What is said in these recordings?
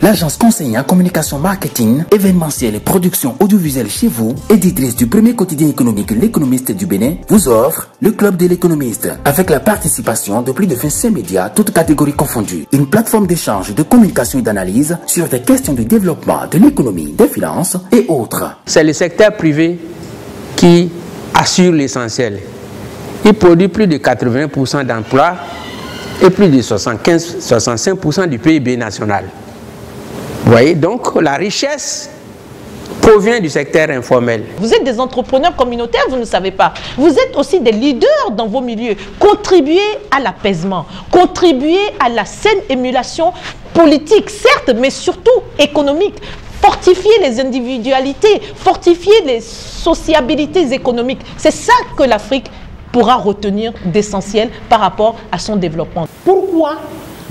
L'agence conseiller en communication marketing, événementiel et production audiovisuelle chez vous, éditrice du premier quotidien économique L'Économiste du Bénin, vous offre le Club de l'Économiste, avec la participation de plus de 25 médias, toutes catégories confondues. Une plateforme d'échange, de communication et d'analyse sur des questions de développement de l'économie, des finances et autres. C'est le secteur privé qui assure l'essentiel. Il produit plus de 80% d'emplois et plus de 65% du PIB national. Vous voyez, donc la richesse provient du secteur informel. Vous êtes des entrepreneurs communautaires, vous ne savez pas. Vous êtes aussi des leaders dans vos milieux. Contribuez à l'apaisement, contribuez à la saine émulation politique, certes, mais surtout économique. Fortifier les individualités, fortifier les sociabilités économiques. C'est ça que l'Afrique pourra retenir d'essentiel par rapport à son développement. Pourquoi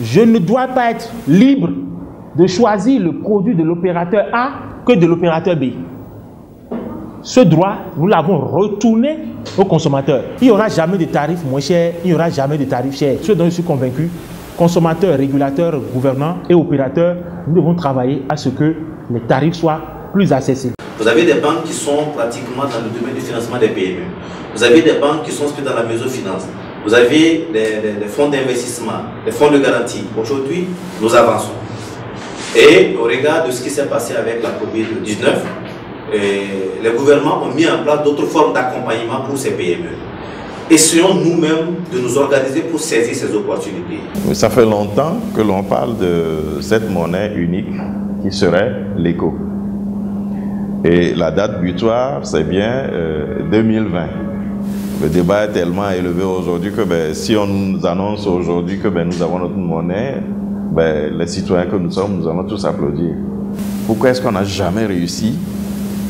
je ne dois pas être libre de choisir le produit de l'opérateur A que de l'opérateur B? Ce droit, nous l'avons retourné aux consommateurs. Il n'y aura jamais de tarifs moins chers, il n'y aura jamais de tarifs chers. Ce dont je suis convaincu, consommateurs, régulateurs, gouvernants et opérateurs, nous devons travailler à ce que les tarifs soient plus accessibles. Vous avez des banques qui sont pratiquement dans le domaine du financement des PME. Vous avez des banques qui sont dans la microfinance. Vous avez des fonds d'investissement, des fonds de garantie. Aujourd'hui, nous avançons. Et au regard de ce qui s'est passé avec la COVID-19, les gouvernements ont mis en place d'autres formes d'accompagnement pour ces PME. Essayons nous-mêmes de nous organiser pour saisir ces opportunités. Ça fait longtemps que l'on parle de cette monnaie unique qui serait l'éco. Et la date butoir, c'est bien 2020. Le débat est tellement élevé aujourd'hui que si on nous annonce aujourd'hui que nous avons notre monnaie, les citoyens que nous sommes, nous allons tous applaudir. Pourquoi est-ce qu'on n'a jamais réussi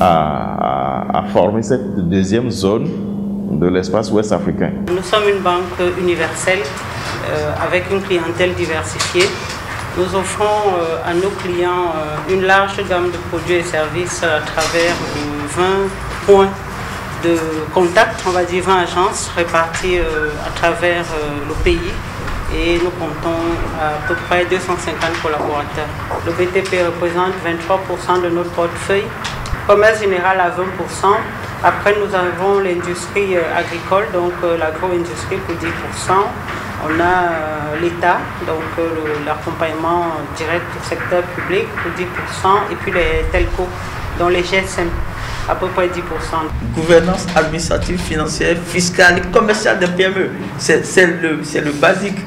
à former cette deuxième zone de l'espace ouest africain? Nous sommes une banque universelle avec une clientèle diversifiée. Nous offrons à nos clients une large gamme de produits et services à travers 20 points de contact, on va dire 20 agences réparties à travers le pays. Et nous comptons à peu près 250 collaborateurs. Le BTP représente 23% de notre portefeuille, commerce général à 20%. Après, nous avons l'industrie agricole, donc l'agro-industrie pour 10%. On a l'État, donc l'accompagnement direct du secteur public pour 10%. Et puis les telcos, dont les GSM, à peu près 10%. Gouvernance administrative, financière, fiscale et commerciale des PME, c'est le basique.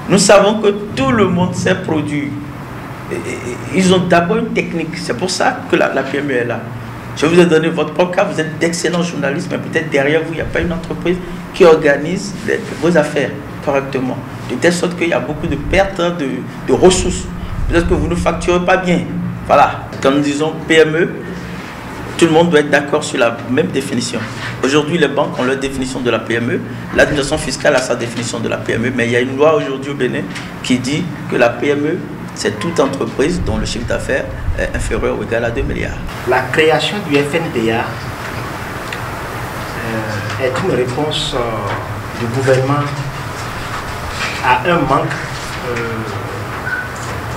Nous savons que tout le monde sait produire. Ils ont d'abord une technique, c'est pour ça que la PME est là. Je vous ai donné votre propre cas, vous êtes d'excellents journalistes, mais peut-être derrière vous, il n'y a pas une entreprise qui organise vos affaires correctement. De telle sorte qu'il y a beaucoup de pertes de ressources. Peut-être que vous ne facturez pas bien. Voilà, quand nous disons PME, tout le monde doit être d'accord sur la même définition. Aujourd'hui, les banques ont leur définition de la PME, l'administration fiscale a sa définition de la PME, mais il y a une loi aujourd'hui au Bénin qui dit que la PME, c'est toute entreprise dont le chiffre d'affaires est inférieur ou égal à 2 milliards. La création du FNDA est une réponse du gouvernement à un manque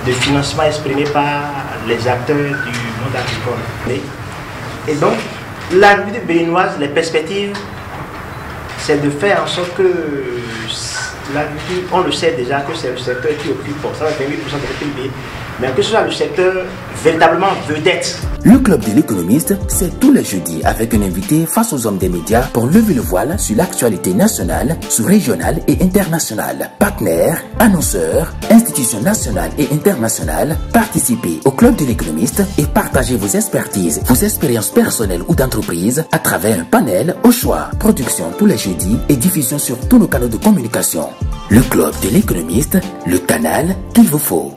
de financement exprimé par les acteurs du monde agricole. Et donc, l'agriculture béninoise, les perspectives, c'est de faire en sorte que l'agriculture, on le sait déjà que c'est le secteur qui occupe, ça va faire 8% de notre PIB, mais que ce soit le secteur véritablement vedette. Le Club de l'Économiste, c'est tous les jeudis avec un invité face aux hommes des médias pour lever le voile sur l'actualité nationale, sous-régionale et internationale. Partenaires, annonceurs, institutions nationales et internationales, participez au Club de l'Économiste et partagez vos expertises, vos expériences personnelles ou d'entreprise à travers un panel au choix. Production tous les jeudis et diffusion sur tous nos canaux de communication. Le Club de l'Économiste, le canal qu'il vous faut.